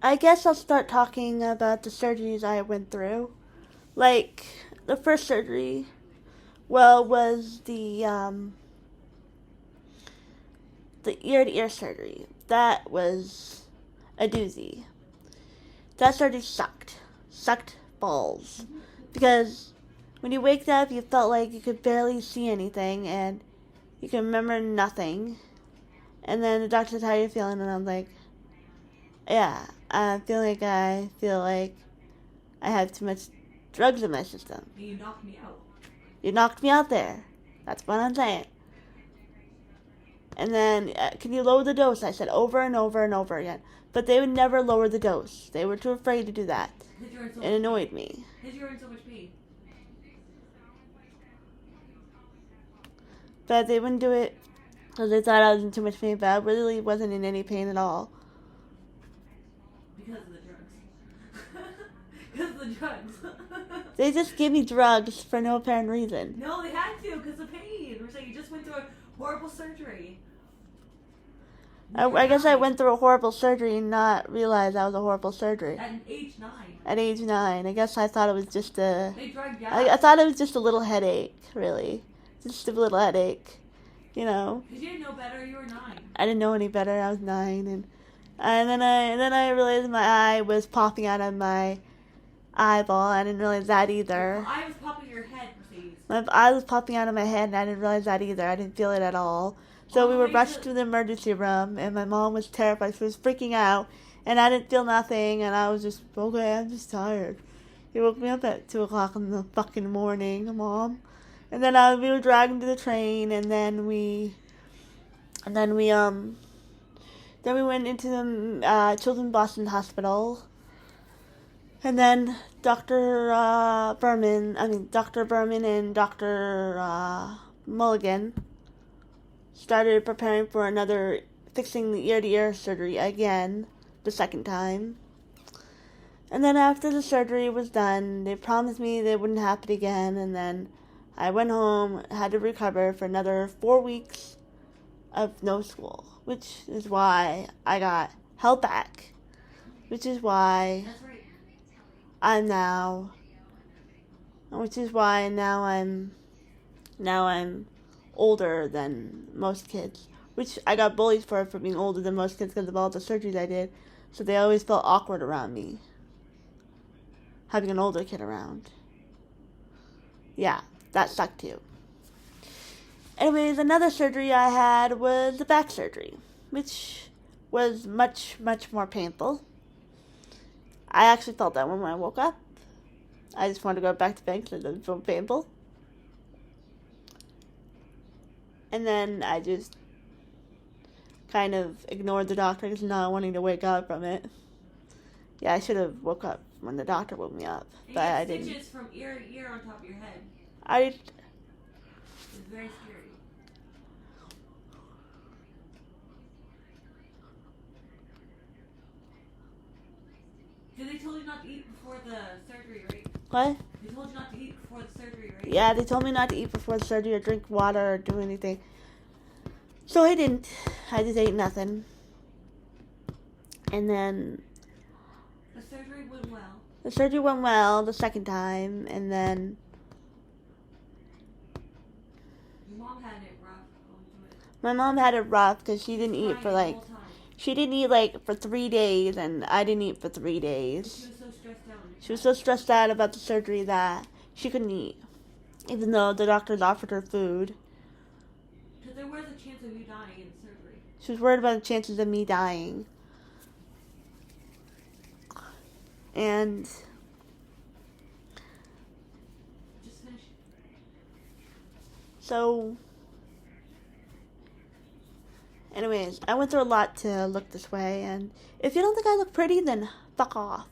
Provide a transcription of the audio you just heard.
I guess I'll start talking about the surgeries I went through. Like, the first surgery, well, was the ear-to-ear surgery. That was a doozy. That surgery sucked balls, because when you waked up, you felt like you could barely see anything and you could remember nothing. And then the doctor said, "How are you feeling?" And I'm like, "Yeah, I feel like I have too much drugs in my system." You knocked me out. You knocked me out there. That's what I'm saying. And then, "Can you lower the dose?" I said over and over and over again. But they would never lower the dose. They were too afraid to do that. It annoyed me. Because you were in so much pain. But they wouldn't do it because they thought I was in too much pain. But I really wasn't in any pain at all. Because of the drugs. Because of the drugs. They just gave me drugs for no apparent reason. No, they had to because of pain. We're saying you just went through a horrible surgery. I guess I went through a horrible surgery and not realize that was a horrible surgery. At age 9. At age 9. I guess I thought it was just a... They drugged you out. I thought it was just a little headache, really. Just a little headache, you know. Because you didn't know better, you were 9. I didn't know any better. I was 9, and then I realized my eye was popping out of my eyeball. I didn't realize that either. Your eye was popping your head, Mercedes. My eye was popping out of my head, and I didn't realize that either. I didn't feel it at all. So we were rushed to the emergency room, and my mom was terrified. She was freaking out, and I didn't feel nothing, and I was just, okay, I'm just tired. He woke me up at 2 o'clock in the fucking morning, Mom. And then we were dragged to the train, and then we went into the Children's Boston Hospital, and then Dr. Berman and Dr. Mulligan started preparing for another fixing the ear-to-ear surgery again, the second time. And then after the surgery was done, they promised me that it wouldn't happen again, and then I went home, had to recover for another 4 weeks of no school, which is why I got held back, which is why I'm now older than most kids, which I got bullied for being older than most kids because of all the surgeries I did, so they always felt awkward around me, having an older kid around. Yeah, that sucked too. Anyways, another surgery I had was the back surgery, which was much, much more painful. I actually felt that when I woke up. I just wanted to go back to bed because it was so painful. And then I just kind of ignored the doctor because not wanting to wake up from it. Yeah, I should have woke up when the doctor woke me up, and but I didn't. Stitches from ear to ear on top of your head. It's very scary. Did they told you not to eat before the surgery, right? What? They told you not to eat before the surgery, right? Yeah, they told me not to eat before the surgery or drink water or do anything. So I didn't. I just ate nothing. And then the surgery went well. The surgery went well the second time, and then your mom had it rough going through it. My mom had it rough because she didn't eat for for 3 days, and I didn't eat for 3 days. She was so stressed out. She was so stressed out about the surgery that she couldn't eat, even though the doctors offered her food. Because there was a chance of you dying in the surgery. She was worried about the chances of me dying. And just finish. So, anyways, I went through a lot to look this way, and if you don't think I look pretty, then fuck off.